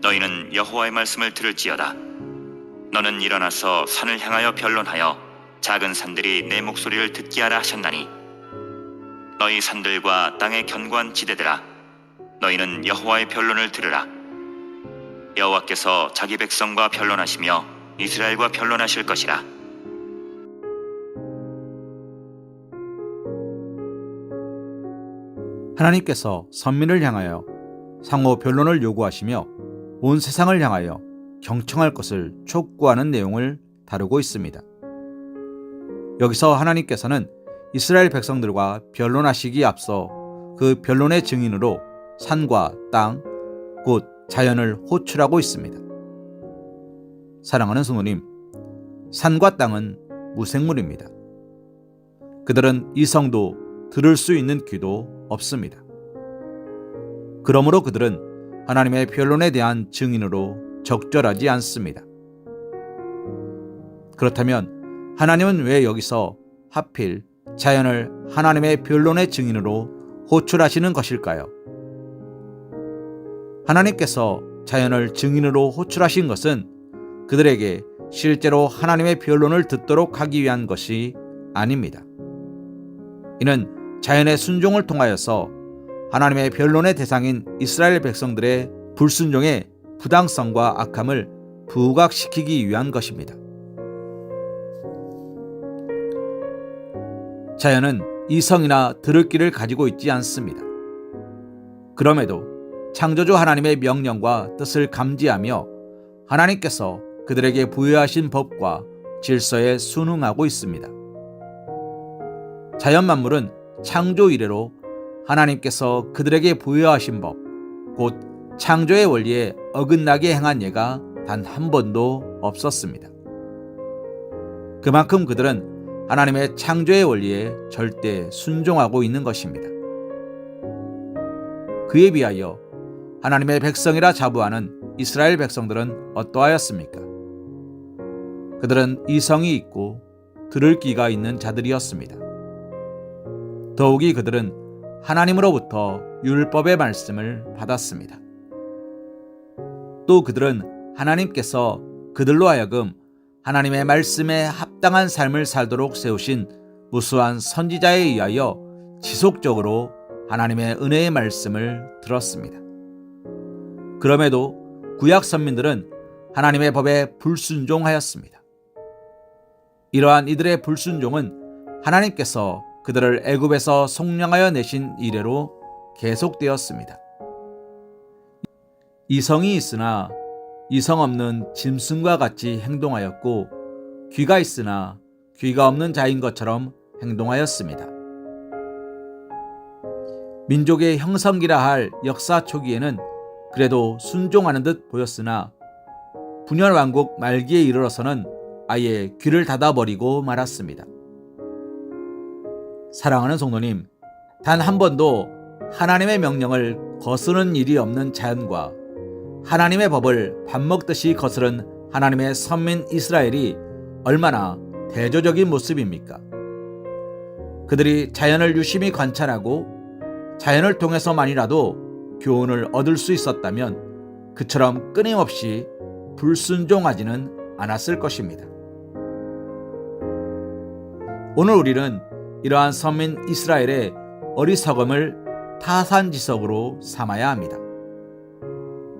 너희는 여호와의 말씀을 들을지어다. 너는 일어나서 산을 향하여 변론하여 작은 산들이 내 목소리를 듣게 하라 하셨나니, 너희 산들과 땅의 견고한 지대들아, 너희는 여호와의 변론을 들으라. 여호와께서 자기 백성과 변론하시며 이스라엘과 변론하실 것이라. 하나님께서 선민을 향하여 상호 변론을 요구하시며 온 세상을 향하여 경청할 것을 촉구하는 내용을 다루고 있습니다. 여기서 하나님께서는 이스라엘 백성들과 변론하시기에 앞서 그 변론의 증인으로 산과 땅, 곧 자연을 호출하고 있습니다. 사랑하는 성도님, 산과 땅은 무생물입니다. 그들은 이성도 들을 수 있는 귀도 없습니다. 그러므로 그들은 하나님의 변론에 대한 증인으로 적절하지 않습니다. 그렇다면 하나님은 왜 여기서 하필 자연을 하나님의 변론의 증인으로 호출하시는 것일까요? 하나님께서 자연을 증인으로 호출하신 것은 그들에게 실제로 하나님의 변론을 듣도록 하기 위한 것이 아닙니다. 이는 자연의 순종을 통하여서 하나님의 변론의 대상인 이스라엘 백성들의 불순종의 부당성과 악함을 부각시키기 위한 것입니다. 자연은 이성이나 들을 귀를 가지고 있지 않습니다. 그럼에도 창조주 하나님의 명령과 뜻을 감지하며 하나님께서 그들에게 부여하신 법과 질서에 순응하고 있습니다. 자연 만물은 창조 이래로 하나님께서 그들에게 부여하신 법, 곧 창조의 원리에 어긋나게 행한 예가 단 한 번도 없었습니다. 그만큼 그들은 하나님의 창조의 원리에 절대 순종하고 있는 것입니다. 그에 비하여 하나님의 백성이라 자부하는 이스라엘 백성들은 어떠하였습니까? 그들은 이성이 있고 들을 귀가 있는 자들이었습니다. 더욱이 그들은 하나님으로부터 율법의 말씀을 받았습니다. 또 그들은 하나님께서 그들로 하여금 하나님의 말씀에 합당한 삶을 살도록 세우신 무수한 선지자에 의하여 지속적으로 하나님의 은혜의 말씀을 들었습니다. 그럼에도 구약 선민들은 하나님의 법에 불순종하였습니다. 이러한 이들의 불순종은 하나님께서 그들을 애굽에서 속량하여 내신 이래로 계속되었습니다. 이성이 있으나 이성 없는 짐승과 같이 행동하였고, 귀가 있으나 귀가 없는 자인 것처럼 행동하였습니다. 민족의 형성기라 할 역사 초기에는 그래도 순종하는 듯 보였으나 분열왕국 말기에 이르러서는 아예 귀를 닫아버리고 말았습니다. 사랑하는 성도님, 단 한 번도 하나님의 명령을 거스르는 일이 없는 자연과 하나님의 법을 밥 먹듯이 거스른 하나님의 선민 이스라엘이 얼마나 대조적인 모습입니까? 그들이 자연을 유심히 관찰하고 자연을 통해서만이라도 교훈을 얻을 수 있었다면 그처럼 끊임없이 불순종하지는 않았을 것입니다. 오늘 우리는 이러한 선민 이스라엘의 어리석음을 타산지석으로 삼아야 합니다.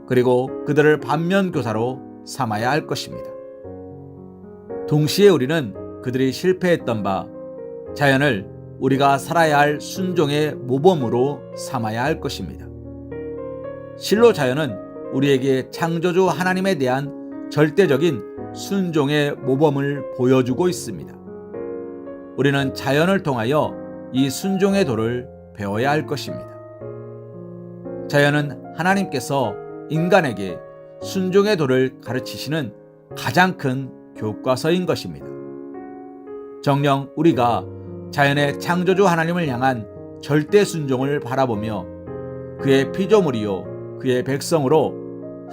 그리고 그들을 반면교사로 삼아야 할 것입니다. 동시에 우리는 그들이 실패했던 바 자연을 우리가 살아야 할 순종의 모범으로 삼아야 할 것입니다. 실로 자연은 우리에게 창조주 하나님에 대한 절대적인 순종의 모범을 보여주고 있습니다. 우리는 자연을 통하여 이 순종의 도를 배워야 할 것입니다. 자연은 하나님께서 인간에게 순종의 도를 가르치시는 가장 큰 교과서인 것입니다. 정녕 우리가 자연의 창조주 하나님을 향한 절대 순종을 바라보며 그의 피조물이요 그의 백성으로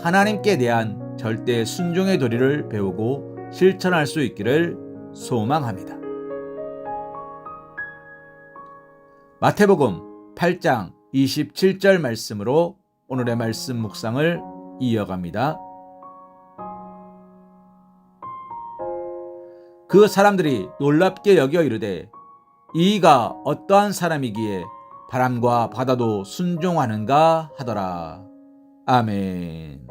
하나님께 대한 절대 순종의 도리를 배우고 실천할 수 있기를 소망합니다. 마태복음 8장 27절 말씀으로 오늘의 말씀 묵상을 이어갑니다. 그 사람들이 놀랍게 여겨 이르되 이가 어떠한 사람이기에 바람과 바다도 순종하는가 하더라. 아멘.